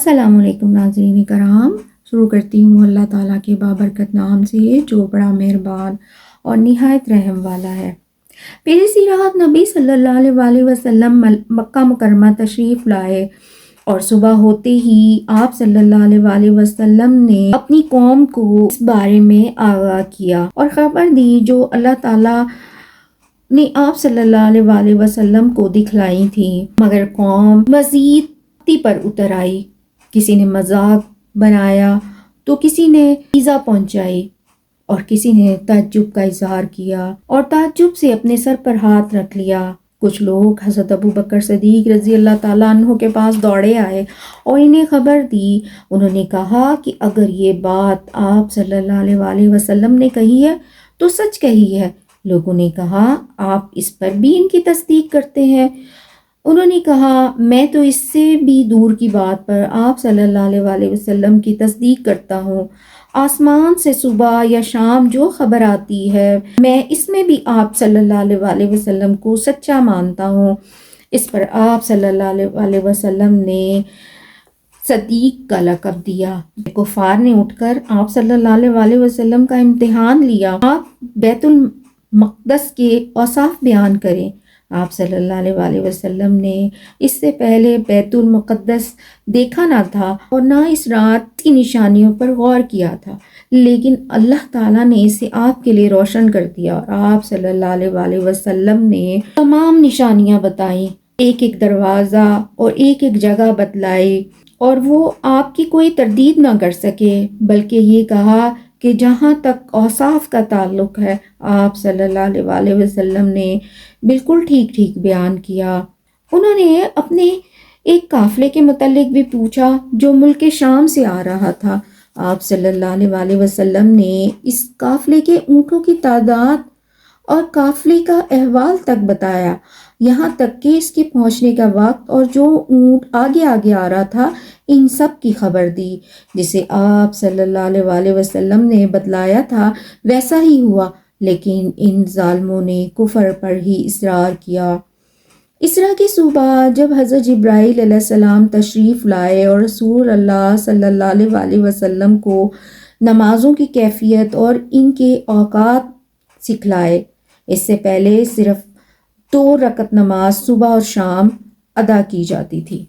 السلام علیکم ناظرین کرام، شروع کرتی ہوں اللہ تعالیٰ کے بابرکت نام سے جو بڑا مہربان اور نہایت رحم والا ہے۔ پہلی رات نبی صلی اللہ علیہ وسلم مکہ مکرمہ تشریف لائے اور صبح ہوتے ہی آپ صلی اللہ علیہ وسلم نے اپنی قوم کو اس بارے میں آگاہ کیا اور خبر دی جو اللہ تعالیٰ نے آپ صلی اللہ علیہ وسلم کو دکھلائی تھی، مگر قوم مزید پر اتر آئی۔ کسی نے مذاق بنایا تو کسی نے ایذا پہنچائی اور کسی نے تعجب کا اظہار کیا اور تعجب سے اپنے سر پر ہاتھ رکھ لیا۔ کچھ لوگ حضرت ابو بکر صدیق رضی اللہ تعالیٰ عنہ کے پاس دوڑے آئے اور انہیں خبر دی۔ انہوں نے کہا کہ اگر یہ بات آپ صلی اللہ علیہ وسلم نے کہی ہے تو سچ کہی ہے۔ لوگوں نے کہا آپ اس پر بھی ان کی تصدیق کرتے ہیں؟ انہوں نے کہا میں تو اس سے بھی دور کی بات پر آپ صلی اللہ علیہ وسلم کی تصدیق کرتا ہوں۔ آسمان سے صبح یا شام جو خبر آتی ہے میں اس میں بھی آپ صلی اللہ علیہ وسلم کو سچا مانتا ہوں۔ اس پر آپ صلی اللہ علیہ وسلم نے صدیق کا لقب دیا۔ کفار نے اٹھ کر آپ صلی اللہ علیہ وسلم کا امتحان لیا۔ آپ بیت المقدس کے اوصاف بیان کریں۔ آپ صلی اللہ علیہ وسلم نے اس سے پہلے بیت المقدس دیکھا نہ تھا اور نہ اس رات کی نشانیوں پر غور کیا تھا، لیکن اللہ تعالیٰ نے اسے آپ کے لیے روشن کر دیا اور آپ صلی اللہ علیہ وسلم نے تمام نشانیاں بتائیں، ایک ایک دروازہ اور ایک ایک جگہ بتلائی، اور وہ آپ کی کوئی تردید نہ کر سکے، بلکہ یہ کہا کہ جہاں تک اوصاف کا تعلق ہے آپ صلی اللہ علیہ وسلم نے بالکل ٹھیک بیان کیا۔ انہوں نے اپنے ایک قافلے کے متعلق بھی پوچھا جو ملک شام سے آ رہا تھا۔ آپ صلی اللہ علیہ وسلم نے اس قافلے کے اونٹوں کی تعداد اور قافلے کا احوال تک بتایا، یہاں تک کہ اس کے پہنچنے کا وقت اور جو اونٹ آگے آ رہا تھا ان سب کی خبر دی۔ جسے آپ صلی اللہ علیہ وسلم نے بتلایا تھا ویسا ہی ہوا، لیکن ان ظالموں نے کفر پر ہی اصرار کیا۔ اسرا کی صبح جب حضرت جبرائیل علیہ السلام تشریف لائے اور رسول اللہ صلی اللہ علیہ وسلم کو نمازوں کی کیفیت اور ان کے اوقات سکھلائے، اس سے پہلے صرف 2 رکعت نماز صبح اور شام ادا کی جاتی تھی۔